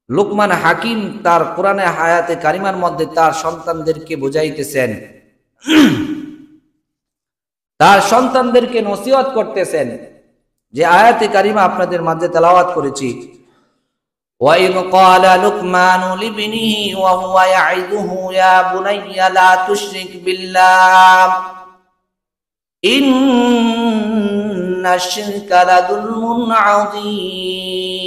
লুকমান হাকিম তার কোরআনে হায়াতে কারিমার মধ্যে তার সন্তানদেরকে বুঝাইতেছেন, তার সন্তানদেরকে নসিহত করতেছেন, যে আয়াতে কারিমা আপনাদের মাঝে তেলাওয়াত করেছি। وَإِذْ قَالَ لُقْمَانُ لِابْنِهِ وَهُوَ يَعِظُهُ يَا بُنَيَّ لَا تُشْرِكْ بِاللَّهِ إِنَّ الشِّرْكَ لَظُلْمٌ عَظِيمٌ।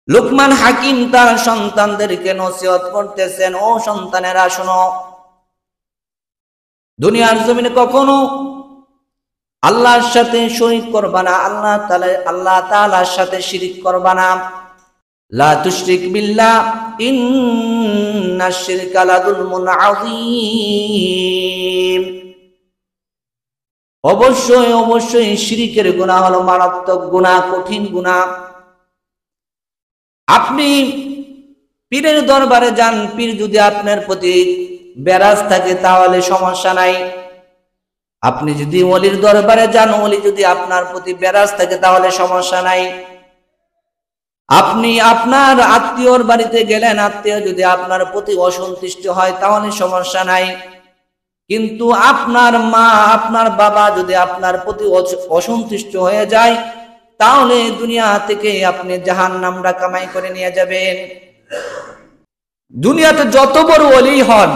লুকমান হাকিম তার সন্তানদেরকে নসিহত করতেছেন, ও সন্তানেরা শোনো, দুনিয়ার জমিনে কখনো আল্লাহর সাথে শরীক করবা না, আল্লাহ তাআলার সাথে শিরিক করবা না। লা তুশরিক বিল্লাহ ইন্নাশ শিরকা লাযুলমুন আযীম। অবশ্যই অবশ্যই শিরিকের গুনাহ হলো মারাত্মক গুনাহ, কঠিন গুনাহ। আপনি পীরের দরবারে যান, পীর যদি আপনার প্রতি বেরাজ থাকে তাহলে সমস্যা নাই। আপনি যদি ওলির দরবারে যান, ওলি যদি আপনার প্রতি বেরাজ থাকে তাহলে সমস্যা নাই। আপনি আপনার আত্মীয়র বাড়িতে গেলেন, আত্মীয় যদি আপনার প্রতি অসন্তুষ্ট হয় তাহলে সমস্যা নাই। কিন্তু আপনার মা, আপনার বাবা যদি আপনার প্রতি অসন্তুষ্ট হয়ে যায় তাহলে দুনিয়া থেকে আপনি জাহান্নামটা কামাই করে নিয়ে যাবেন। দুনিয়াতে যত বড় ওলি হন,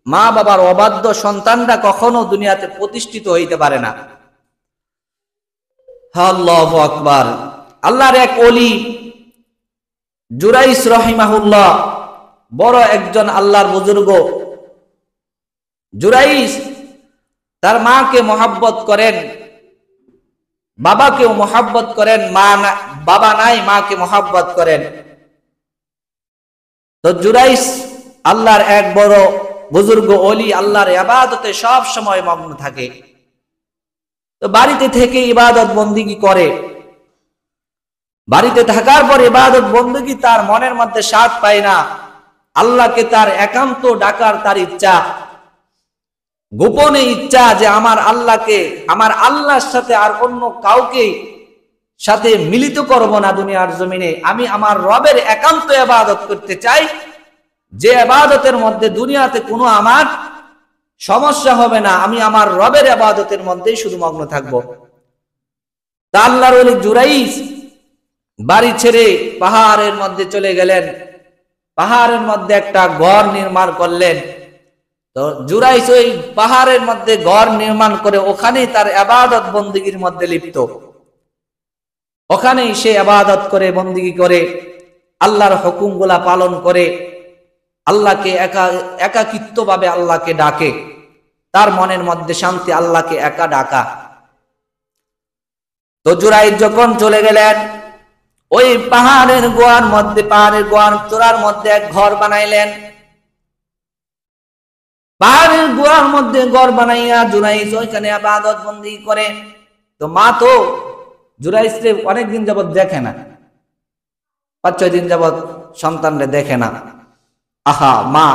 মা বাবার অবাধ্য সন্তানরা কখনো দুনিয়াতে প্রতিষ্ঠিত হইতে পারে না। আল্লাহু আকবার। আল্লাহর এক ওলি জুরাইস রাহিমাহুল্লাহ, বড় একজন আল্লাহর বুজুর্গ। জুরাইস তার মাকে মহব্বত করেন, বাবাকেও মহব্বত করেন, বাবা নাই মাকে মহব্বত করেন। তো জুরাইস আল্লাহর এক বড় বুজুর্গ ওলি, আল্লাহর ইবাদতে সব সময় মগ্ন থাকে। তো বাড়িতে থেকে ইবাদত বন্দেগী করে, বাড়িতে থাকার পর ইবাদত বন্দেগী তার মনের মধ্যে স্বাদ পায় না। আল্লাহকে তার একান্ত ডাকার তার ইচ্ছা, গোপনে ইচ্ছা যে আমার আল্লাহকে, আমার আল্লাহর সাথে আর অন্য কাউকে সাথে মিলিত করব না দুনিয়ার জমিনে। আমি আমার রবের একান্ত ইবাদত করতে চাই, যে ইবাদতের মধ্যে দুনিয়াতে কোনো আমার সমস্যা হবে না। আমি আমার রবের ইবাদতের মধ্যেই শুধু মগ্ন থাকব। তা আল্লাহর ওলি জুরাইস বাড়ি ছেড়ে পাহাড়ের মধ্যে চলে গেলেন, পাহাড়ের মধ্যে একটা ঘর নির্মাণ করলেন। তো জুরাইস ওই পাহাড়ের মধ্যে ঘর নির্মাণ করে ওখানেই তার ইবাদত বন্দেগীর মধ্যে লিপ্ত। ওখানেই সে ইবাদত করে, বন্দেগী করে, আল্লাহর হুকুমগুলা পালন করে, আল্লাহকে একাকিত্বভাবে আল্লাহকে ডাকে। তার মনের মধ্যে শান্তি, আল্লাহকে একা ডাকা। তো জুরাইস যখন চলে গেলেন, ওই পাহাড়ের গোয়ার মধ্যে, পাহাড়ের গোয়ার চূড়ার মধ্যে এক ঘর বানাইলেন। পাহাড়ের গোয়ার মধ্যে ঘর বানাইয়া জুরাইস ওইখানে ইবাদত বন্দেগী করে। তো মা তো জুরাইসকে অনেকদিন যাবত দেখে না, 5-6 দিন যাবত সন্তানরে দেখে না। আহা মা,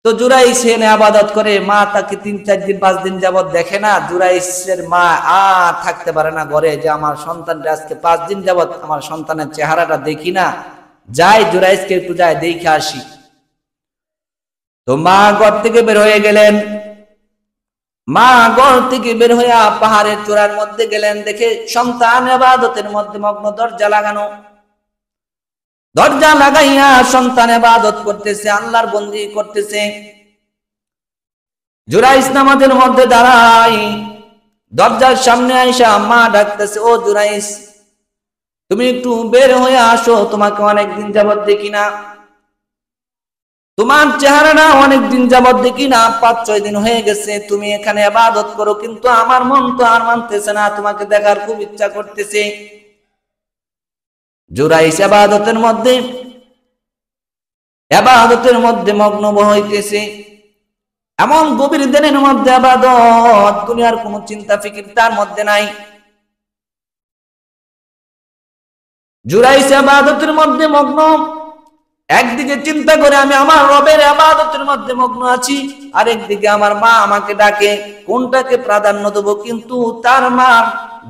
তো জুরাইস এনে ইবাদত করে, মা তাকে 3-4 দিন 5 দিন যাবত দেখে না। জুরাইসের মা আর থাকতে পারে না ঘরে, যে আমার সন্তানটা আজকে 5 দিন যাবত আমার সন্তানের চেহারাটা দেখি না, যাই জুরাইসকে একটু যাই দেখে আসি। তো মা ঘর থেকে বের হয়ে গেলেন। মা ঘর থেকে বের হইয়া পাহাড়ের চূড়ার মধ্যে গেলেন, দেখে সন্তান ইবাদতের মধ্যে মগ্ন, দরজা লাগানো। দরজা লাগাইয়া সন্তান ইবাদত করতেছে, আল্লাহর বন্দেগী করতেছে। জুরাইস নামাজের মধ্যে দাঁড়ায়, দরজার সামনে আইসা মা ডাকতেছে, ও জুরাইস, তুমি একটু বের হয়ে আসো, তোমাকে অনেকদিন যাবত দেখি না, তোমার চেহারাটা অনেকদিন যাবত দেখি না, 5-6 দিন হয়ে গেছে তুমি এখানে ইবাদত করো, কিন্তু আমার মন তো আর মানতেছে না, তোমাকে দেখার খুব ইচ্ছা করতেছে। জুরাইস ইবাদতের মধ্যে মগ্ন হইতেছে। এমন গভীর দিনের মধ্যে ইবাদত, দুনিয়ার কোনো চিন্তা ফিকির তার মধ্যে নাই। জুরাইস ইবাদতের মধ্যে মগ্ন, একদিকে চিন্তা করে আমি আমার রবের ইবাদতের মধ্যে মগ্ন আছি, আরেকদিকে আমার মা আমাকে ডাকে, কোনটাকে প্রাধান্য দেব? কিন্তু তার মা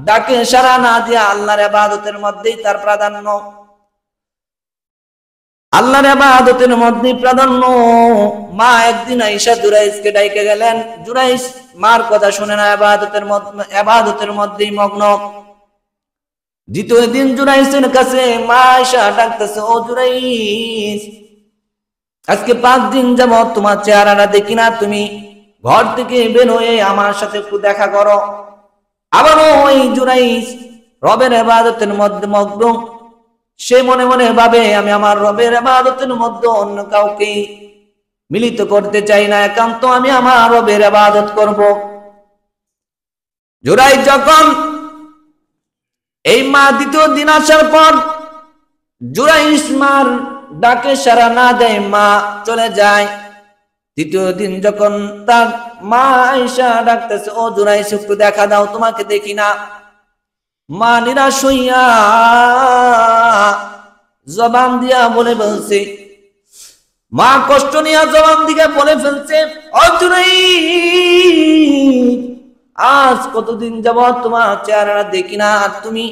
ডাকে সাড়া না দিয়া আল্লাহর ইবাদতের মধ্যেই তার প্রাধান্য, আল্লাহর ইবাদতের মধ্যেই প্রাধান্য। মা একদিন আয়েশা জুরাইজকে ডাইকে গেলেন, জুরাইজ মার কথা শুনে না, ইবাদতের মধ্যেই মগ্ন। দ্বিতীয় দিন জুরাইজের কাছে মা আয়েশা ডাকতেছে, ও জুরাইজ, আজকে 5 দিন যাবত তোমার চেহারাটা দেখি না, তুমি ঘর থেকে বের হয়ে আমার সাথে একটু দেখা করো। আবারও ওই জুরাইজ রবের ইবাদতের মধ্যে মগ্ন। সে মনে মনে ভাবে, আমি আমার রবের ইবাদতের মধ্যে অন্য কাউকে মিলিত করতে চাই না, একান্ত আমি আমার রবের ইবাদত করব। জুরাইজ যখন এই মা দ্বিতীয় দিন আসার পর জুরাইজ মার ডাকে সাড়া না দেয়, মা চলে যায়। তৃতীয় দিন যখন তার মা আয়েশা ডাকতেছে, ও জুরাইজ একটু দেখা দাও, তোমাকে দেখি না। মা নিরাশ হইয়া জবান দিয়া বলে ফেলছে, মা কষ্ট নিয়ে জবান দিকে বলে ফেলছে, ও জুরাইজ, আজ কতদিন যাবত তোমার চেহারা দেখি না, আর তুমি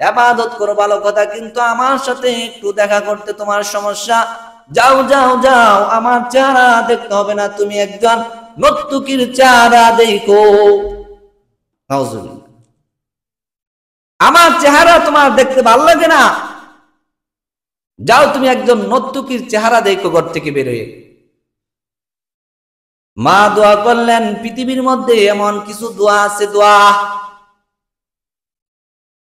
ইবাদত করো ভালো কথা, কিন্তু আমার সাথে একটু দেখা করতে তোমার সমস্যা। যাও যাও যাও, আমার চেহারা দেখতে হবে না, তুমি একজন নর্তকীর চেহারা দেখো। আমার চেহারা তোমার দেখতে ভালো লাগে না, যাও তুমি একজন নর্তকীর চেহারা দেখো ঘর থেকে বেরোয়। মা দোয়া করলেন, পৃথিবীর মধ্যে এমন কিছু দোয়া আছে, দোয়া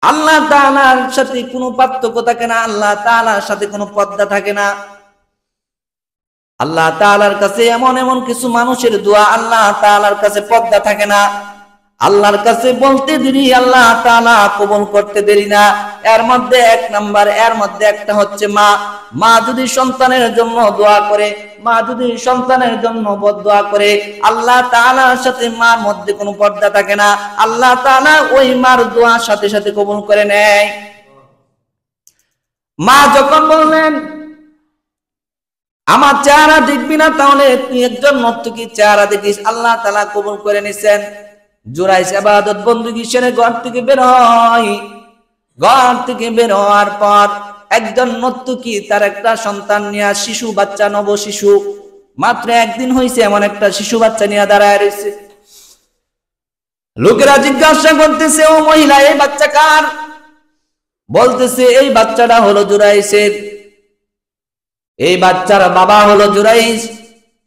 আল্লাহ তাআলার সাথে কোনো পার্থক্য থাকে না, আল্লাহ তাআলার সাথে কোনো পর্দা থাকে না। আল্লাহ তাআলার কাছে এমন এমন কিছু মানুষের দোয়া আল্লাহ তাআলার কাছে পর্দা থাকে না, আল্লাহর কাছে বলতে দেরি আল্লাহ তাআলা কবুল করতে দেরি না। এর মধ্যে এক নাম্বার, এর মধ্যে একটা হচ্ছে মা। মা যদি সন্তানের জন্য দোয়া করে, মা যদি সন্তানের জন্য বদদোয়া করে, আল্লাহ তাআলার সাথে মার মধ্যে কোনো পর্দা থাকে না, আল্লাহ তাআলা ওই মার দোয়ার সাথে সাথে কবুল করে নেয়। মা যখন বললেন, আমার চেহারা দেখবি না, তাহলে তুই একজন নর্তকীর চেহারা দেখিস, আল্লাহ তাআলা কবুল করে নিছেন। জুরাইজ ইবাদত বندگی সেরে ঘর থেকে বের হয়। ঘর থেকে বের হওয়ার পর একজন নর্তকী তার একটা সন্তান নিয়ে, শিশু বাচ্চা, নব শিশু, মাত্র একদিন হয়েছে, এমন একটা শিশু বাচ্চা নিয়ে দাঁড়ায় রয়েছে। লোকেরা জিজ্ঞাসা করতেছে, ও মহিলা, এই বাচ্চা কার? বলতেছে, এই বাচ্চাটা হলো জুরাইজের, এই বাচ্চার বাবা হলো জুরাইজ।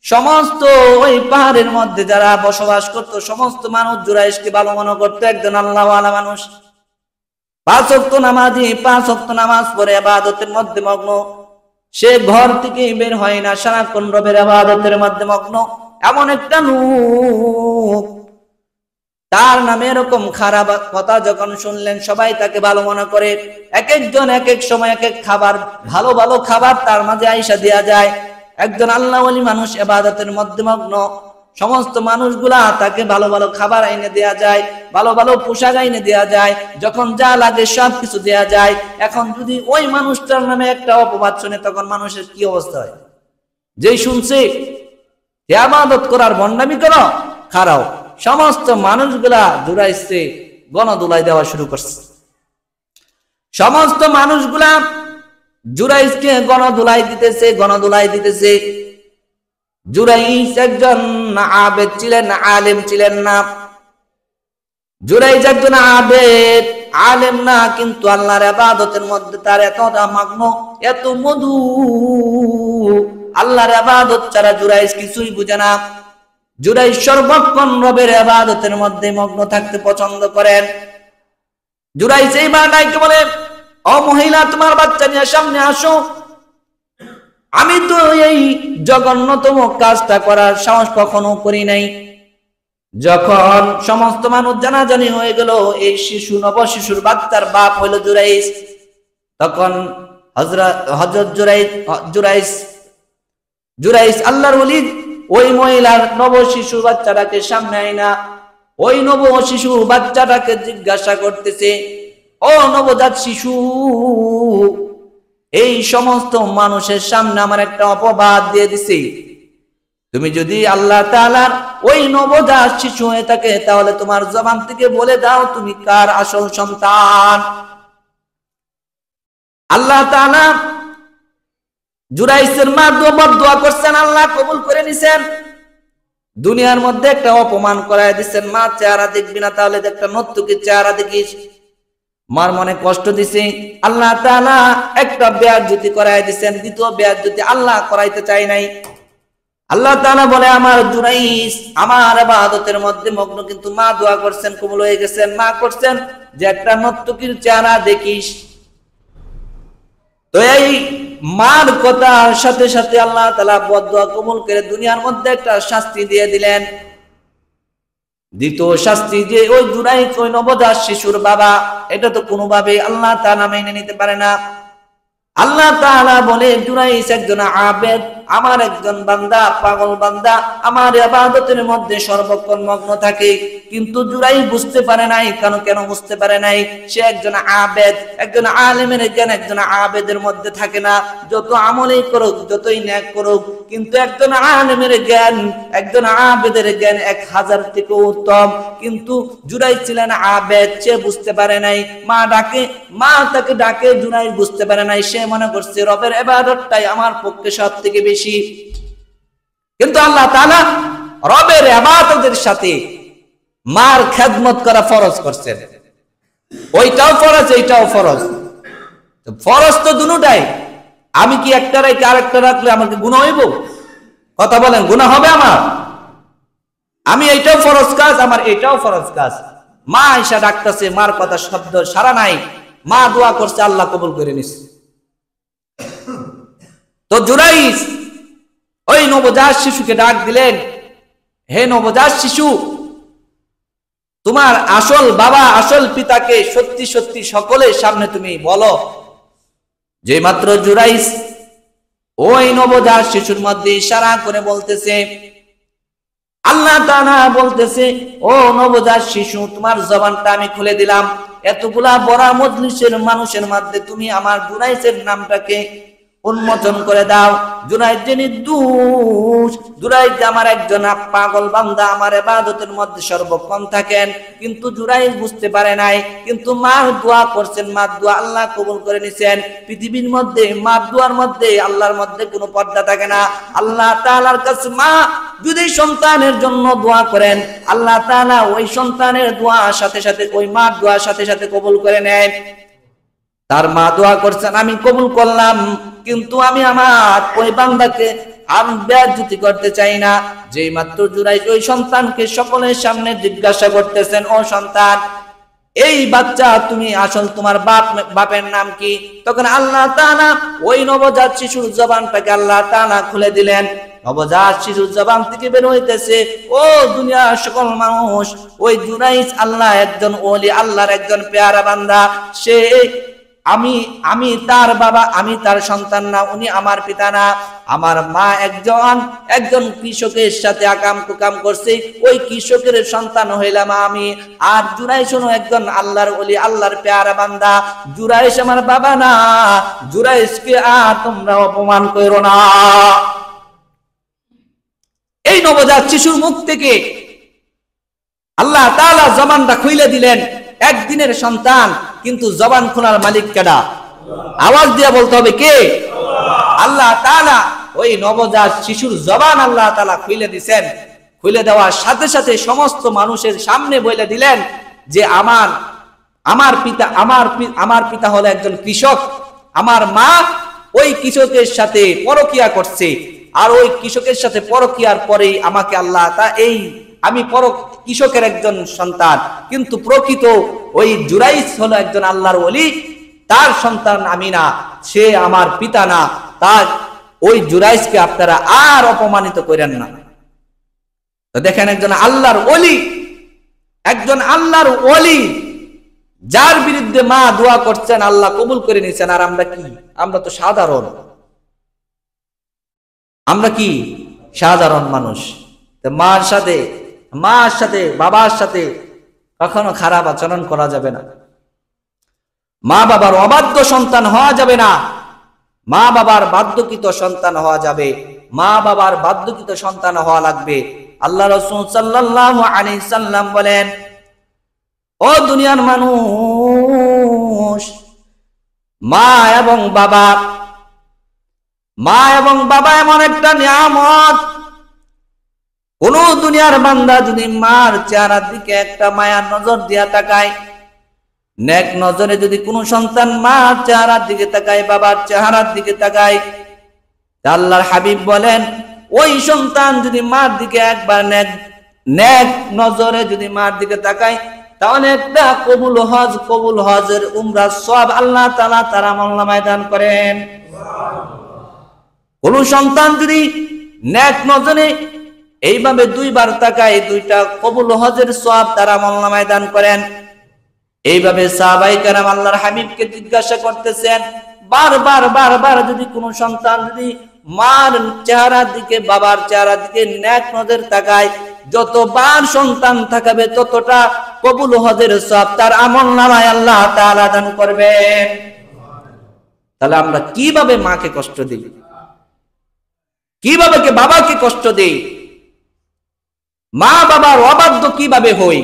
সমস্ত ওই পাহাড়ের মধ্যে যারা বসবাস করত, সমস্ত মানুষ জুরাইজকে ভালো মনে করতো, একজন আল্লাহওয়ালা মানুষ, 5 ওয়াক্ত নামাজি, 5 ওয়াক্ত নামাজ পড়ে ইবাদতের মধ্যে মগ্ন। সে ঘর থেকে বের হয় না, সারাক্ষণ রবের ইবাদতের মধ্যে মগ্ন। এমন একটা লোক, তার নামে এরকম খারাপ কথা যখন শুনলেন, সবাই তাকে ভালো মনে করে। এক একজন এক এক সময় এক এক খাবার, ভালো ভালো খাবার তার মাঝে আয়েশা দেয়া যায়। একজন আল্লাহ ওয়ালি মানুষ ইবাদতের মধ্যে মগ্ন, সমস্ত মানুষগুলা তাকে ভালো ভালো খাবার এনে দেয়া যায়, ভালো ভালো পোশাক এনে দেয়া যায়, যখন যা লাগে সব কিছু দেয়া যায়। এখন যদি ওই মানুষটার নামে একটা অপবাদ শুনে, তখন মানুষের কি অবস্থা হয়? যেই শুনছে ইবাদত করার ভণ্ডামি করো, খারাও, সমস্ত মানুষগুলা জুরাইজকে গণদোলাই দেওয়া শুরু করছে। সমস্ত মানুষগুলা জুরাইজকে গণদোলাই দিতেছে, গণদোলাই দিতেছে। জুরাইজ একজন আবেদ ছিলেন, আলেম ছিলেন না। জুরাইজ একজন আবেদ, আলেম না, কিন্তু আল্লাহর ইবাদতের মধ্যে তার এতটা মগ্ন, এত মধু, আল্লাহর ইবাদত ছাড়া জুরাইজ কিছুই বুঝে না। জুরাইজ সর্বক্ষণ রবের ইবাদতের মধ্যে মগ্ন থাকতে পছন্দ করেন। জুরাইজ এইবার ডাইকে বলে, ও মহিলা, তোমার বাচ্চা নিয়ে সামনে আসো, আমি তো এই জঘন্যতম কাজটা করার সাহস কখনো করি নাই। যখন সমস্ত মানুষ জানাজানি হয়ে গেল এই শিশু, নব শিশুর বাচ্চার বাপ হইল জুরাইজ, তখন হযরত জুরাইজ আল্লাহর ওলি ওই মহিলার নব শিশু বাচ্চাটাকে সামনে আইনা ওই নব শিশু বাচ্চাটাকে জিজ্ঞাসা করতেছে, ও নবজাত শিশু, এই সমস্ত মানুষের সামনে আমার একটা অপবাদ দিয়ে দিছি, তুমি যদি আল্লাহ তাআলার ওই নবজাত শিশু হয়ে থাকে তাহলে তোমার জবান থেকে বলে দাও তুমি কার আসল সন্তান। আল্লাহ তাআলা জুরাইসের মা দোয়া করছেন, আল্লাহ কবুল করে নিছেন। দুনিয়ার মধ্যে একটা অপমান করায় দিচ্ছেন, মা চেহারা দেখবি না তাহলে একটা নর্তকীর চেহারা দেখিস। মার মনে কষ্ট দিছে, আল্লাহ তাআলা একটা বেয়াজ্জতি করায় দিচ্ছেন, দ্বিতীয় বেয়াজ্জতি আল্লাহ করাইতে চাই নাই। আল্লাহ তাআলা বলে আমার জুরাইস আমার ইবাদতের মধ্যে মগ্ন, কিন্তু মা দোয়া করছেন, কবুল হয়ে গেছেন। মা করছেন যে একটা নর্তকীর চেহারা দেখিস। তো এই মার কথার সাথে সাথে আল্লাহ তাআলা বদদুয়া কবুল করে দুনিয়ার মধ্যে একটা শাস্তি দিয়ে দিলেন। দ্বিতীয় শাস্তি যে ওই জুরাইস ওই নবজাত শিশুর বাবা, এটা তো কোনোভাবে আল্লাহ তাআলা মেনে নিতে পারে না। আল্লাহ তাআলা বলে জুরাইস একজন আবেদ, আমার একজন বান্দা, পাগল বান্দা, আমার ইবাদতের মধ্যে সর্বক্ষণ মগ্ন থাকে। কিন্তু জুরাইস বুঝতে পারে নাই। কেন বুঝতে পারে নাই? সে একজন আবেদ, একজন আলেমের জ্ঞান একজন আবেদের মধ্যে থাকে না। যত আমলই করুক, যতই নেক করুক, কিন্তু একজন আলেমের জ্ঞান, একজন আবেদের জ্ঞান 1000 থেকে উত্তম। কিন্তু জুরাইস ছিলেন আবেদ, সে বুঝতে পারে নাই। মা ডাকে, মা তাকে ডাকে, জুরাইস বুঝতে পারে নাই। সে মনে করছে রবের ইবাদতটাই আমার পক্ষে সবথেকে বেশি। কিন্তু আল্লাহ তাআলা রবের ইবাদতের সাথে মার খেদমত করা ফরজ করছেন। ওইটাও ফরজ, এইটাও ফরজ। ফরজ তো দুটোটাই। আমি কি একটা রেখে আরেকটা রাখলে আমাকে গুনাহ হইব? কথা বলেন, গুনাহ হবে আমার? আমি এইটাও ফরজ কাজ, আমার এইটাও ফরজ কাজ। মা আয়েশা ডাকতেছে, মার কথা শব্দ সারা নাই। মা দোয়া করছে, আল্লাহ কবুল করে নিছে। তো জুরাইস ওই নবজাত শিশুকে ডাক দিলেন, হে নবজাত শিশু, তোমার আসল বাবা, আসল পিতাকে সত্যি সত্যি সকলের সামনে তুমি বলো। যে মাত্র জুরাইস ওই নবজাত শিশুর মধ্যে ইশারা করে বলতেছে, আল্লাহ তাআলা বলতেছে, ও নবজাত শিশু, তোমার জবানটা আমি খুলে দিলাম। এতগুলা বড় মজলিসের মানুষের মধ্যে তুমি আমার জুরাইসের নামটাকে উন্মোচন করে দাও। জুরাইস যে নির্দোষ, জুরাইস আমার একজন পাগল বান্দা, আমার ইবাদতের মধ্যে সর্বক্ষণ থাকেন। কিন্তু জুরাইস বুঝতে পারে নাই। কিন্তু মা দোয়া করছেন, মা দোয়া আল্লাহ কবুল করে নিছেন। পৃথিবীর মধ্যে মা দোয়ার মধ্যে আল্লাহর মধ্যে কোনো পর্দা থাকে না। আল্লাহ তাআলার কাছে মা যদি সন্তানের জন্য দোয়া করেন, আল্লাহ তাআলা ওই সন্তানের দোয়া সাথে সাথে, ওই মার দোয়া সাথে সাথে কবুল করে নেন। তার মা দোয়া করছেন, আমি কবুল করলাম, কিন্তু আমি আমার ওই বান্দাকে আমি বেয়াজ্জতি করতে চাই না। যেই মাত্র জুরাইস ওই সন্তানকে সকলের সামনে জিজ্ঞাসা করতেছেন, ও সন্তান, এই বাচ্চা তুমি আসল তোমার বাপের নাম কি? তখন আল্লাহ তাআলা ওই নবজাত শিশুর জবানটাকে আল্লাহ তাআলা খুলে দিলেন। নবজাত শিশুর জবান থেকে বের হইতেছে, ও দুনিয়ার সকল মানুষ, ওই জুরাইস আল্লাহ একজন ওলি, আল্লাহর একজন পেয়ারা বান্দা। সে আমি তার বাবা, আমি তার সন্তান না, উনি আমার পিতা না। আমার মা একজন কৃষকের সাথে আকাম কুকাম করছে, ওই কৃষকের সন্তান হইলাম আমি। আর জুরাইস হলো একজন আল্লাহর ওলি, আল্লাহর পেয়ারা বান্দা। জুরাইস আমার বাবা না। জুরাইসকে আর তোমরা অপমান করো না। এই নবজাত শিশুর মুখ থেকে আল্লাহ তাআলা জবানটা খুলে দিলেন। একদিনের সন্তান, কিন্তু জবান খোলার মালিক কেডা? আওয়াজ দিয়ে বলতে হবে, কে? আল্লাহ তাআলা। ওই নবজাত শিশুর জবান আল্লাহ তাআলা খুলে দিয়েছেন। খুলে দেওয়ার সাথে সাথে সমস্ত মানুষের সামনে বলে দিলেন যে আমার পিতা হলো একজন কৃষক। আমার মা ওই কৃষকের সাথে পরকিয়া করছে। আর ওই কৃষকের সাথে পরকিয়ার পরেই আমাকে আল্লাহ আমি কৃষকের একজন সন্তান, কিন্তু প্রকৃত ওই জুরাইস হলো একজন আল্লাহর ওলি, তার সন্তান আমি না, সে আমার পিতা না। তার ওই জুরাইসকে আপনারা আর অপমানিত করেন না। তো দেখেন, একজন আল্লাহর ওলি, যার বিরুদ্ধে মা দোয়া করছেন, আল্লাহ কবুল করে নিয়েছেন। আর আমরা কি? আমরা তো সাধারণ, আমরা কি সাধারণ মানুষ। মার সাথে বাবার সাথে কখনো খারাপ আচরণ করা যাবে না। মা বাবার অবাধ্য সন্তান হওয়া যাবে না। মা বাবার বাধ্যকৃত সন্তান হওয়া যাবে, মা বাবার বাধ্যকৃত সন্তান হওয়া লাগবে। আল্লাহ রাসূল সাল্লাল্লাহু আলাইহি সাল্লাম বলেন, ও দুনিয়ার মানুষ, মা এবং বাবা এমন একটা নিয়ামত, কোন দুনিয়ার বান্দা যদি মার চেহারার দিকে একটা মায়ার নজর দিয়া তাকায়, নেক নজরে যদি কোনো সন্তান মার চেহারার দিকে তাকায়, বাবার চেহারার দিকে তাকায়, আল্লাহর হাবিব বলেন ওই সন্তান যদি মার দিকে একবার নেক নজরে যদি মার দিকে তাকায়, তাহলে একটা কবুল হজের উমরার সওয়াব আল্লাহ তাআলা তার আমলনামায় দান করেন। কোন সন্তান যদি নেক নজরে এইভাবে দুইবার তাকায়, দুইটা কবুল হজের সওয়াব তার আমলনামায় দান করেন। এইভাবে সাহাবায়ে কেরাম আল্লাহর হাবিবকে জিজ্ঞাসা করতেছেন, বারবার যদি কোন সন্তান যদি মার চেহারার দিকে বাবার চেহারার দিকে নেক নজর তাকায়, যতবার সন্তান তাকাবে ততটা কবুল হজের সওয়াব তার আমলনামায় আল্লাহ তাআলা দান করবেন। তাহলে আমরা কিভাবে মাকে কষ্ট দিই, কিভাবে বাবাকে কষ্ট দেই, মা বাবার অবাধ্য কিভাবে হই?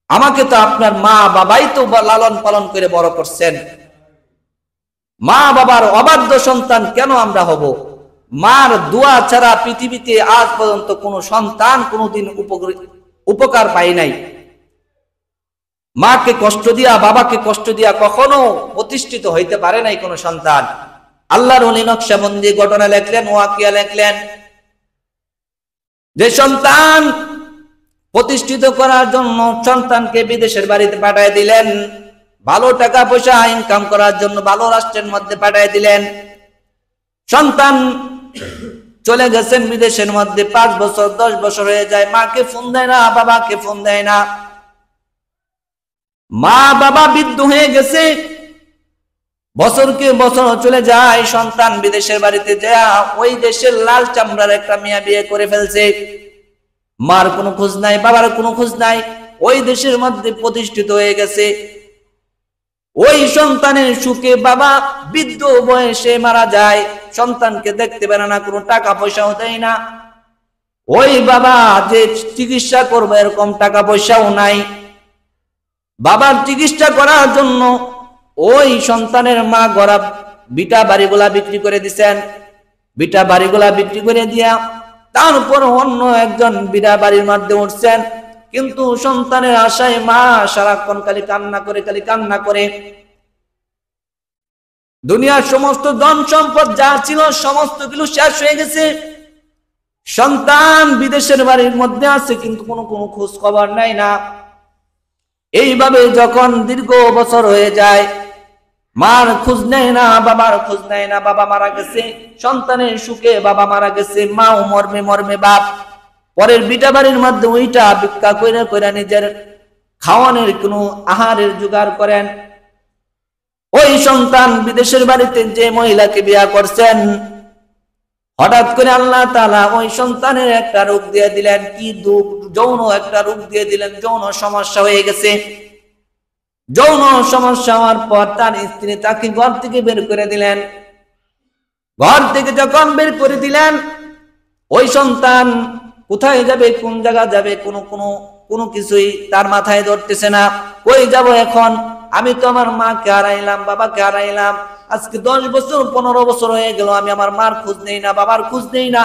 আমাকে তো আপনার মা বাবাই তো লালন পালন করে বড় করছেন, মা বাবার অবাধ্য সন্তান কেন আমরা হব? মার দোয়া ছাড়া পৃথিবীতে আজ পর্যন্ত কোন সন্তান কোনদিন উপকার পায় নাই। মাকে কষ্ট দিয়া বাবাকে কষ্ট দিয়া কখনো প্রতিষ্ঠিত হইতে পারে নাই কোন সন্তান। আল্লাহর ওলি নকশবন্দি ঘটনা লেখলেন, ওয়াকিয়া লেখলেন, যে সন্তান প্রতিষ্ঠিত করার জন্য সন্তানকে বিদেশের বাড়িতে পাঠিয়ে দিলেন, ভালো টাকা পয়সা ইনকাম করার জন্য ভালো রাষ্ট্রের মধ্যে পাঠিয়ে দিলেন। সন্তান চলে গেছেন বিদেশের মধ্যে, 5 বছর 10 বছর হয়ে যায়, মাকে ফোন দেয় না, বাবাকে ফোন দেয় না। মা বাবা বৃদ্ধ হয়ে গেছে, বছরকে বছর চলে যায়, সন্তান বিদেশের বাড়িতে যায় ওই দেশের লাল চামড়ার একটা মেয়ে বিয়ে করে ফেলছে। মার কোনো খোঁজ নাই, বাবার কোনো খোঁজ নাই, ওই দেশের মধ্যে প্রতিষ্ঠিত হয়ে গেছে। ওই সন্তানের সুখে বাবা বৃদ্ধ বয়সে মারা যায়, সন্তানকে দেখতে পারে না, কোনো টাকা পয়সাও দেয় না। ওই বাবা যে চিকিৎসা করবে এরকম টাকা পয়সাও নাই। বাবার চিকিৎসা করার জন্য ওই সন্তানের মা গড়া বিটা বাড়িগুলা বিক্রি করে দিচ্ছেন। বিটা বাড়িগুলা বিক্রি করে দিয়া তারপর অন্য একজন বিটা বাড়ির মধ্যে উঠছেন, কিন্তু সন্তানের আশায় মা সারাক্ষণ খালি কান্না করে। দুনিয়ার সমস্ত ধন সম্পদ যা ছিল সমস্ত কিছু শেষ হয়ে গেছে। সন্তান বিদেশের বাড়ির মধ্যে আছে, কিন্তু কোনো খোঁজ খবর নাই না। এইভাবে যখন দীর্ঘ বছর হয়ে যায়, মার খোঁজ নেয় না, বাবার খোঁজ নেয় না, বাবা মারা গেছে, সন্তানের সুখে বাবা মারা গেছে, মাও মর্মে বাপ পরের বিটা বাড়ির মধ্যে ওইটা ভিক্ষা কইরা নিজের খাওয়ানোর কোনো আহারের জোগাড় করেন। ওই সন্তান বিদেশের বাড়িতে যে মহিলাকে বিয়া করছেন, হঠাৎ করে আল্লাহ তাআলা ওই সন্তানের একটা রোগ দিয়ে দিলেন। কি দুঃখ, যৌন একটা রোগ দিয়ে দিলেন, যৌন সমস্যা হয়ে গেছে। যৌন সমস্যা হওয়ার পর তার স্ত্রী তাকে ঘর থেকে বের করে দিলেন। ঘর থেকে যখন বের করে দিলেন, ওই সন্তান কোথায় যাবে, কোন জায়গা যাবে, কোনো কিছুই তার মাথায় ধরতেছে না। কই যাব এখন? আমি তো আমার মাকে হারাইলাম, বাবাকে হারাইলাম, আজকে 10 বছর 15 বছর হয়ে গেল, আমি আমার মার খোঁজ নেই না, বাবার খোঁজ নেই না,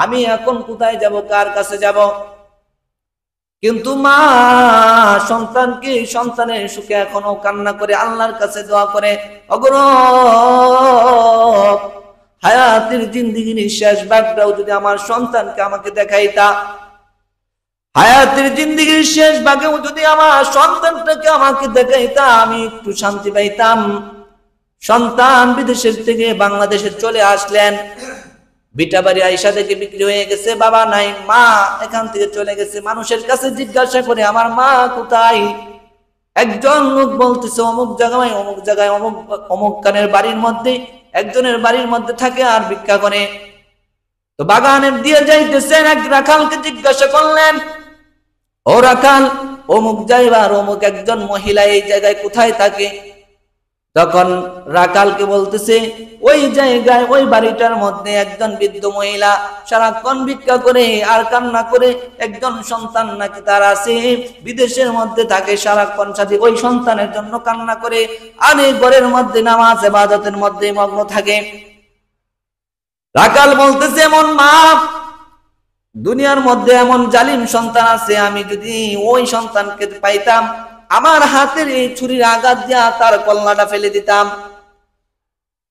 আমি এখন কোথায় যাব, কার কাছে যাব? কিন্তু মা সন্তানের সুখে এখনো কান্না করে, আল্লাহর কাছে দোয়া করে, অগর হায়াতের জিন্দেগির শেষ ভাগটাও যদি আমার সন্তানকে আমাকে দেখাইতা, হায়াতের জিন্দেগির শেষ ভাগেও যদি আমার সন্তানটাকে আমাকে দেখাইতা, আমি একটু শান্তি পাইতাম। সন্তান বিদেশের থেকে বাংলাদেশে চলে আসলেন। বিটা বাড়ি আইসা থেকে বিক্রি হয়ে গেছে, বাবা নাই, মা এখান থেকে চলে গেছে। মানুষের কাছে জিজ্ঞাসা করে আমার মা কোথায়? একজন লোক বলতেছে অমুক জায়গায় অমুক কানের বাড়ির মধ্যে, একজনের বাড়ির মধ্যে থাকে আর ভিক্ষা করে। তো বাগানের দিয়ে যাইতেছেন, এক রাখালকে জিজ্ঞাসা করলেন, ও রাখাল, অমুক জায়গার অমুক একজন মহিলা এই জায়গায় কোথায় থাকে? তখন রাখালকে বলতেছে, ওই জায়গায় ওই বাড়িটার মধ্যে একজন বৃদ্ধ মহিলা সারাক্ষণ ভিক্ষা করে আর কান্না করে, একজন সন্তান নাকি তার আছে, বিদেশের মধ্যে থাকে, সারাক্ষণ সাথে ওই সন্তানের জন্য কান্না করে, আর এই ঘরের মধ্যে নামাজ ইবাদতের মধ্যে মগ্ন থাকে। রাখাল বলতেছে, এমন মা দুনিয়ার মধ্যে এমন জালিম সন্তান আছে, আমি যদি ওই সন্তানকে পাইতাম, আমার হাতের এই ছুরির আঘাত দিয়া তার কল্লাটা ফেলে দিতাম।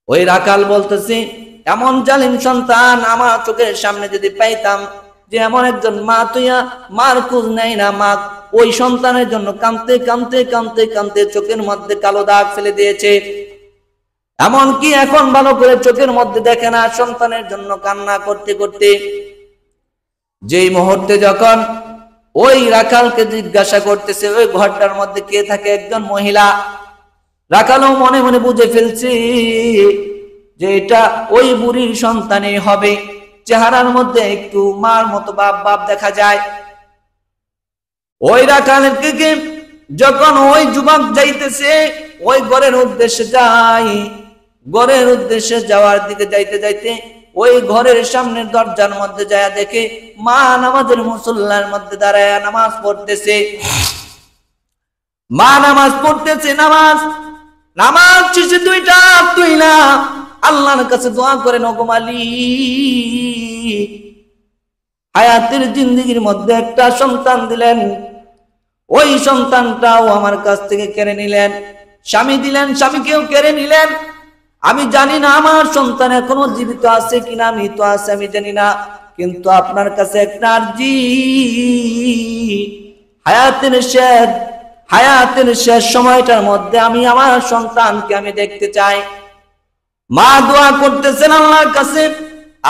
ওই রাখাল বলতেছে, এমন জালিম সন্তান আমার চোখের সামনে যদি পাইতাম, যে এমন একজন মা তুইয়া মার খোঁজ নেয় না, মা ওই সন্তানের জন্য কাঁদতে কাঁদতে কাঁদতে কাঁদতে চোখের মধ্যে কালো দাগ ফেলে দিয়েছে, এমনকি এখন ভালো করে চোখের মধ্যে দেখে না, সন্তানের জন্য কান্না করতে করতে। যেই মুহূর্তে যখন ওই রাখালকে জিজ্ঞাসা করতেছে ওই ঘরটার মধ্যে কে থাকে, একজন মহিলা, রাখালও মনে মনে বুঝে ফেলছে যে এটা ওই বুড়ির সন্তানই হবে, চেহারার মধ্যে একটু মার মতো বাপ বাপ দেখা যায়। ওই রাখালকে যখন ওই যুবক যাইতেছে ওই ঘরের উদ্দেশ্যে যায়, ঘরের উদ্দেশ্যে যাওয়ার দিকে যাইতে যাইতে ওই ঘরের সামনের দরজার মধ্যে যায় দেখে মা নামাজের মুসল্লার মধ্যে দাঁড়ায় নামাজ পড়তেছে। মা নামাজ পড়তেছে, নামাজ শেষে দুইটা তুইলা আল্লাহর কাছে দোয়া করেন, ওগো মালিক, হায়াতের জিন্দেগির মধ্যে একটা সন্তান দিলেন, ওই সন্তানটাও আমার কাছ থেকে কেড়ে নিলেন, স্বামী দিলেন, স্বামীকেও কেড়ে নিলেন। আমি জানি না আমার সন্তান এখনো জীবিত আছে কিনা, মৃত আছে আমি জানি না, কিন্তু আপনার কাছে একটা আরজি, হায়াতের শেষ সময়টার মধ্যে আমি আমার সন্তানকে আমি দেখতে চাই। মা দোয়া করতেছেন আল্লাহর কাছে,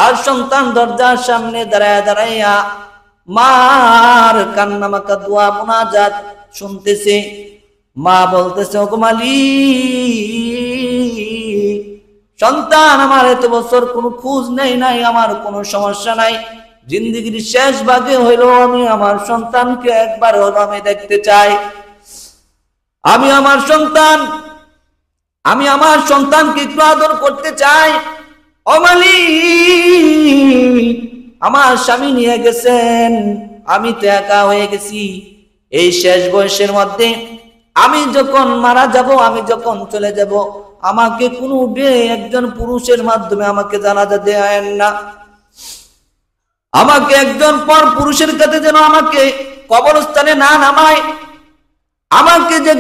আর সন্তান দরজার সামনে দাঁড়ায় দাঁড়াইয়া মার কান্নামাকা দোয়া মুনাজাত শুনতেছে। মা বলতেছে, ওগো মালিক, সন্তান আমার এত বছর কোনো খোঁজ নেই নাই, আমার কোনো সমস্যা নাই, জিন্দেগির শেষ ভাগে হইলো আমি আমার সন্তানকে একবার হলো আমি দেখতে চাই। আমি আমার সন্তানকে একটু আদর করতে চাই। ও মালিক, আমার স্বামী নিয়ে গেছেন, আমি তো একা হয়ে গেছি। এই শেষ বয়সের মধ্যে আমি যখন মারা যাব, আমি যখন চলে যাব, আমাকে কোনো একজন পুরুষের মাধ্যমে আমাকে জানাজা দেন না, আমাকে একজন পর পুরুষের কাছে যেন আমাকে কবরস্থানে না নামায়, আমাকে যে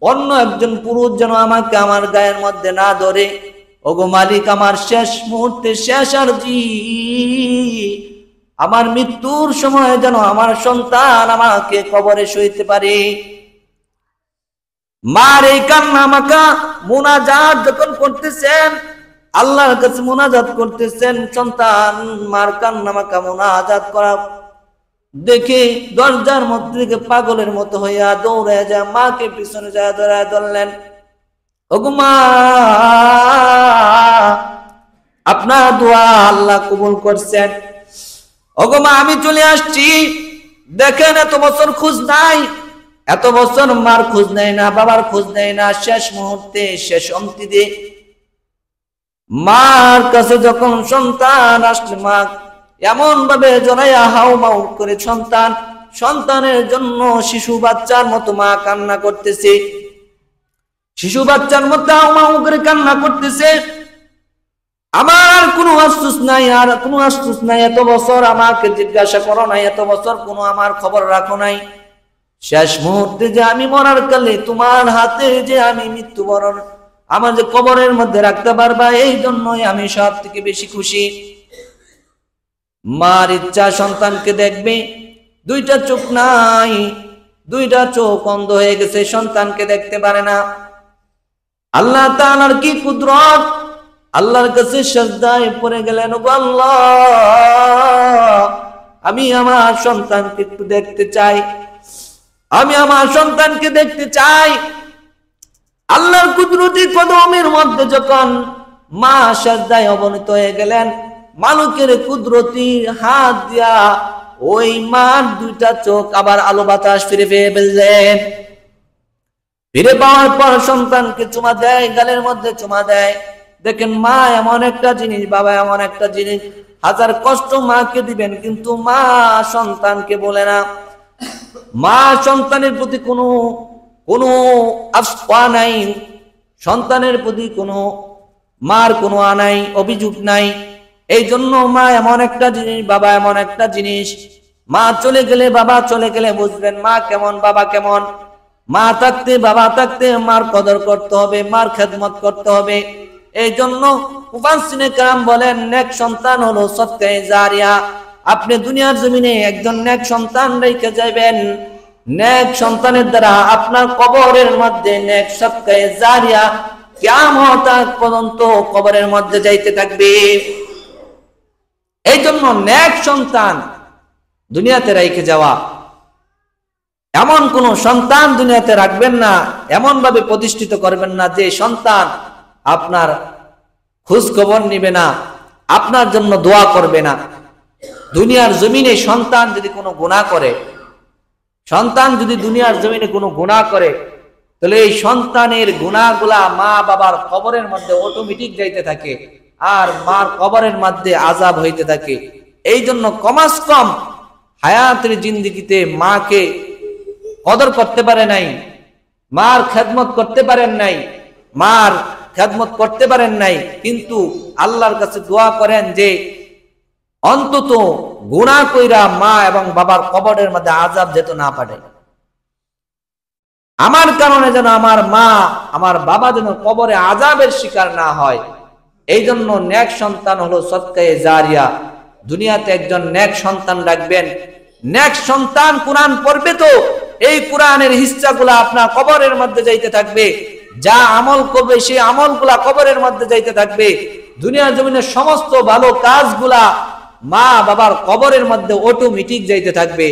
অন্য একজন পুরুষ যেন আমাকে আমার গায়ের মধ্যে না ধরে। ওগো মালিক, আমার শেষ মুহূর্তে শেষ আরজি, আমার মৃত্যুর সময় যেন আমার সন্তান আমাকে কবরে শুইতে পারে। মার এই কান্না মাকা মুনাজাত যখন করতেছেন, আল্লাহর কাছে মুনাজাত করতেছেন, সন্তান মার কান্না মাকা মুনাজাত করা দেখে দরজার মধ্যে থেকে পাগলের মতো হইয়া দৌড়ে যায়, মাকে পিছনে যায় দৌড়ায় ধরলেন। ওগো মা, আপনার দোয়া আল্লাহ কবুল করছেন। ওগো মা, আমি চলে আসছি, দেখেন এত বছর খোঁজ নাই, এত বছর মার খোঁজ নেয় না, বাবার খোঁজ নেয় না, শেষ মুহূর্তে শেষ অন্তিতে মার কাছে যখন সন্তান আসলে, মা এমন ভাবে জড়াইয়া হাউ মাউ করে সন্তানের জন্য শিশু বাচ্চার মতো মা কান্না করতেছে, শিশু বাচ্চার মতো হাউ মাউ করে কান্না করতেছে। আমার কোনো আফসোস নাই, আর কোনো আফসোস নাই, এত বছর আমাকে জিজ্ঞাসা করো নাই, এত বছর কোনো আমার খবর রাখো নাই, শেষ মুহূর্তে যে আমি মরার কালে তোমার হাতে যে আমি মৃত্যুবরণ আমার যে কবরের মধ্যে রাখতে পারবা, এই জন্যই আমি সব থেকে বেশি খুশি। মার ইচ্ছা সন্তানকে দেখবে, দুইটা চোখ নাই, দুইটা চোখ অন্ধ হয়ে গেছে, সন্তানকে দেখতে পারে না। আল্লাহ তাআলার কি কুদরত, আল্লাহর কাছে সিজদায় পড়ে গেলেন, ওগো আল্লাহ, আমি আমার সন্তানকে একটু দেখতে চাই, আমি আমার সন্তানকে দেখতে চাই। আল্লাহর কুদরতি কদমের মধ্যে যখন মা সিজদায় অবনীত হয়ে গেলেন, মালিকের কুদরতি হাত দিয়া ওই মার দুইটা চোখ আবার আলো বাতাস ফিরে ফিরে ফেললেন। ফিরে পাওয়ার পর সন্তানকে চুমা দেয়, গালের মধ্যে চুমা দেয়। দেখেন মা এমন একটা জিনিস, বাবা এমন একটা জিনিস, হাজার কষ্ট মাকে দিবেন কিন্তু মা সন্তানকে বলে না। মা সন্তানের প্রতি কোনো আফসোয়া নাই, সন্তানের প্রতি মার কোনো আনাই অভিযোগ নাই। এই জন্য মা এমন একটা জিনিস, বাবা এমন একটা জিনিস। মা চলে গেলে, বাবা চলে গেলে বুঝবেন মা কেমন, বাবা কেমন। মা থাকতে, বাবা থাকতে মার কদর করতে হবে, মার খেদমত করতে হবে। এই জন্য মুফাসসিরিনে কেরাম বলেন নেক সন্তান হলো সদকায়ে জারিয়া। আপনি দুনিয়ার জমিনে একজন নেক সন্তান রেখে যাবেন, নেক সন্তানের দ্বারা আপনার কবরের মধ্যে নেক সদকায়ে জারিয়া কিয়ামত পর্যন্ত কবরের মধ্যে যাইতে থাকবে। এই জন্য নেক সন্তান দুনিয়াতে রেখে যাওয়া, এমন কোন সন্তান দুনিয়াতে রাখবেন না, এমন ভাবে প্রতিষ্ঠিত করবেন না যে সন্তান আপনার খোঁজ খবর নিবে না, আপনার জন্য দোয়া করবে না। দুনিয়ার জমিনে সন্তান যদি কোনো গুনাহ করে, সন্তান যদি দুনিয়ার জমিনে কোনো গুনাহ করে, তাহলে এই সন্তানের গুনাহগুলা মা বাবার কবরের মধ্যে অটোমেটিক যাইতে থাকে, আর মার কবরের মধ্যে আযাব হইতে থাকে। এই জন্য কমাস কম হায়াতের জিন্দেগিতে মাকে কদর করতে পারে নাই, মার খেদমত করতে পারেন নাই, মার খেদমত করতে পারেন নাই, কিন্তু আল্লাহর কাছে দোয়া করেন যে অন্তত গুনাহ কইরা মা এবং বাবার কবরের মধ্যে আযাব যেত না পারে, আমার কারণে যেন আমার মা আমার বাবা যেন কবরে আযাবের শিকার না হয়। এই জন্য নেক সন্তান হলো সদকায়ে জারিয়া। দুনিয়াতে একজন নেক সন্তান রাখবেন, নেক সন্তান কোরআন পড়বে তো এই কোরআনের হিস্সাগুলা আপনার কবরের মধ্যে যাইতে থাকবে, যা আমল করবে সেই আমলগুলা কবরের মধ্যে যাইতে থাকবে। দুনিয়ার জমিনের সমস্ত ভালো কাজগুলা মা বাবার কবরের মধ্যে অটোমেটিক যাইতে থাকবে।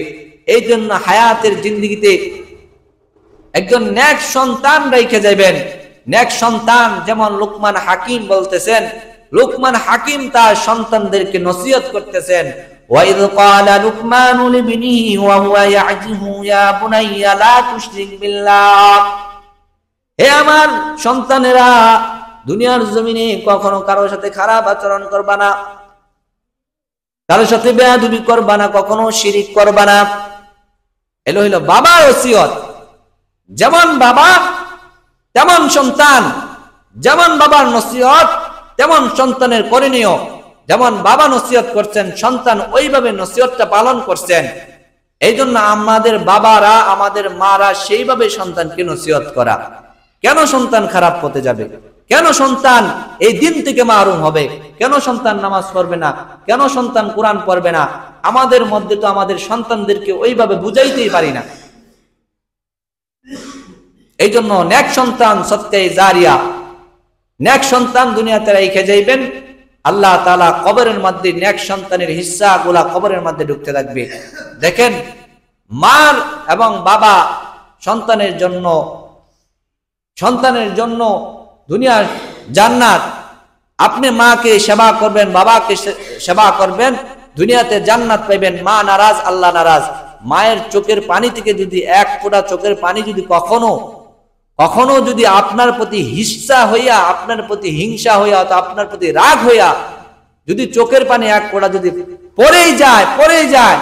এই জন্য হায়াতের জিন্দেগিতে একজন নেক সন্তান রেখে যাবেন। নেক সন্তান যেমন লুকমান হাকিম বলতেছেন, লুকমান হাকিম তার সন্তানদেরকে নসিহত করতেছেন, وَإِذْ قَالَ لُقْمَانُ لِابْنِهِ وَهُوَ يَعِظُهُ يَا بُنَيَّ لَا تُشْرِكْ بِاللَّهِ। হে আমার সন্তানেরা, দুনিয়ার জমিনে কখনো কারোর সাথে খারাপ আচরণ করবা না, কারোর সাথে বেয়াদবি করবা না, কখনো শিরিক করবা না। এলো হইল বাবার ওসিয়ত। যেমন বাবা তেমন সন্তান, যেমন বাবার নসিহত তেমন সন্তানের করণীয়। যেমন বাবা নসিহত করছেন, সন্তান ওইভাবে নসিহতটা পালন করছেন। এই জন্য আমাদের বাবারা, আমাদের মারা সেইভাবে সন্তানকে নসিহত করা। কেন সন্তান খারাপ পথে যাবে? কেন সন্তান এই দিন থেকে মাহরুম হবে? কেন সন্তান নামাজ পড়বে না? কেন সন্তান কোরআন পড়বে না? আমাদের মধ্যে তো আমাদের সন্তানদেরকে ওইভাবে বুঝাইতেই পারি না। এই জন্য নেক সন্তান সদকায়ে জারিয়া, নেক সন্তান দুনিয়াতে রেখে যাইবেন। আল্লাহ তাআলা কবরের মধ্যে নেক সন্তানের হিস্সা গুলা কবরের মধ্যে ঢুকতে থাকবে। দেখেন মার এবং বাবা সন্তানের জন্য দুনিয়ার জান্নাত। আপনি মাকে সেবা করবেন, বাবাকে সেবা করবেন, দুনিয়াতে জান্নাত পাইবেন। মা নারাজ, আল্লাহ নারাজ। মায়ের চোখের পানি থেকে যদি এক ফোঁটা চোখের পানি যদি কখনো যদি আপনার প্রতি হিংসা হইয়া, আপনার প্রতি হিংসা হইয়া, আপনার প্রতি রাগ হইয়া যদি চোখের পানি এক ফোঁটা যদি পড়েই যায়,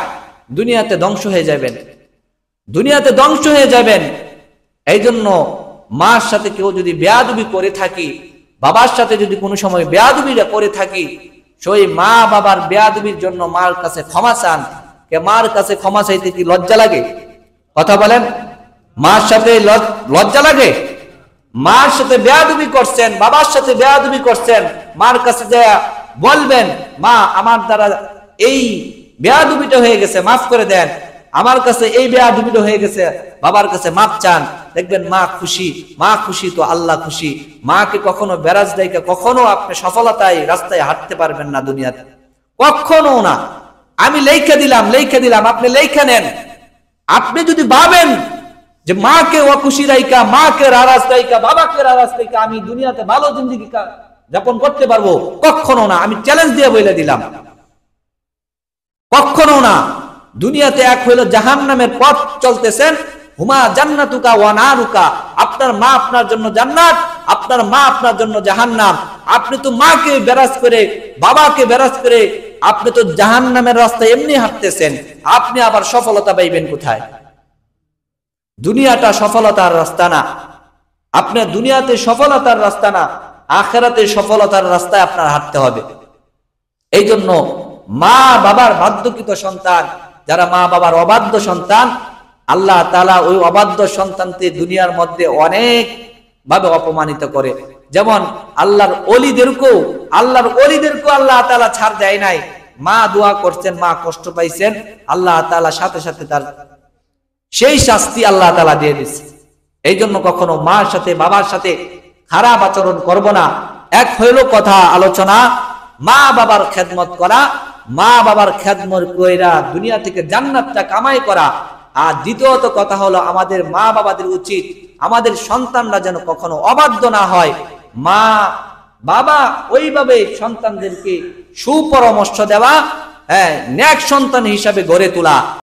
দুনিয়াতে ধ্বংস হয়ে যাবেন, দুনিয়াতে ধ্বংস হয়ে যাবেন। এই জন্য মার সাথে কেউ যদি বেয়াদবি করে থাকি, বাবার সাথে যদি কোনো সময় বেয়াদবি করে থাকি, সেই মা বাবার বেয়াদবির জন্য মার কাছে ক্ষমা চান। মার কাছে ক্ষমা চাইতে কি লজ্জা লাগে? কথা বলেন, মার সাথে লজ্জা লাগে? মার সাথে বেয়াদবি করছেন, বাবার সাথে বেয়াদবি করছেন, মার কাছে যা বলবেন, মা আমার দ্বারা এই বেয়াদবিটা হয়ে গেছে, মাফ করে দেন, আমার কাছে এই বেয়াদবিটা হয়ে গেছে, বাবার কাছে মাফ চান। দেখবেন মা খুশি। মা খুশি তো আল্লাহ খুশি। মাকে কখনো বেরাজ দেয়, কখনো আপনি সফলতায় রাস্তায় হাঁটতে পারবেন না দুনিয়াতে, কখনো না। আমি লেখা দিলাম, আপনি লেখা নেন। আপনি যদি ভাবেন যে মাকে অখুশি রাইকা, মাকে নারাজ রাইকা, বাবাকে নারাজ রাইকা আমি দুনিয়াতে ভালো জিন্দেগি যাপন করতে পারবো, কখনো না। আমি চ্যালেঞ্জ দিয়ে বলে দিলাম, কখনো না। দুনিয়াতে এক হইল জাহান্নামের পথ চলতেছেন, হুমা জান্নাতুকা ওয়া নারুকা। আপনার আপনার মা আপনার জন্য জান্নাত, আপনার মা আপনার জন্য জাহান্নাম। আপনি তো মাকে বেরাজ করে, বাবাকে বেরাজ করে আপনি তো জাহান্নামের রাস্তায় এমনি হাঁটতেছেন, আপনি আবার সফলতা পাইবেন কোথায়? দুনিয়াটা সফলতার রাস্তা না, আপনার দুনিয়াতে সফলতার রাস্তা না, আখিরাতে সফলতার রাস্তায় আপনার হাঁটতে হবে। এই জন্য মা বাবার বাধ্যকৃত সন্তান, যারা মা বাবার অবাধ্য সন্তান, আল্লাহ তাআলা ওই অবাধ্য সন্তানকে দুনিয়ার মধ্যে অনেক ভাবে অপমানিত করে। যেমন আল্লাহর ওলিদেরকেও আল্লাহ তাআলা ছাড় দেয় নাই। মা দোয়া করছেন, মা কষ্ট পাইছেন, আল্লাহ তাআলা সাথে সাথে তার সেই শাস্তি আল্লাহ তাআলা দিয়ে দিচ্ছে। এই জন্য কখনো মার সাথে বাবার সাথে খারাপ আচরণ করব না। এক হইল কথা আলোচনা মা বাবার খেদমত করা, মা বাবার খেদমত কইরা দুনিয়া থেকে জান্নাতটা কামাই করা। আর দ্বিতীয়ত কথা হলো আমাদের মা বাবাদের উচিত আমাদের সন্তানরা যেন কখনো অবাধ্য না হয়। মা বাবা ওইভাবে সন্তানদেরকে সুপরামর্শ দেওয়া, নেক সন্তান হিসাবে গড়ে তোলা।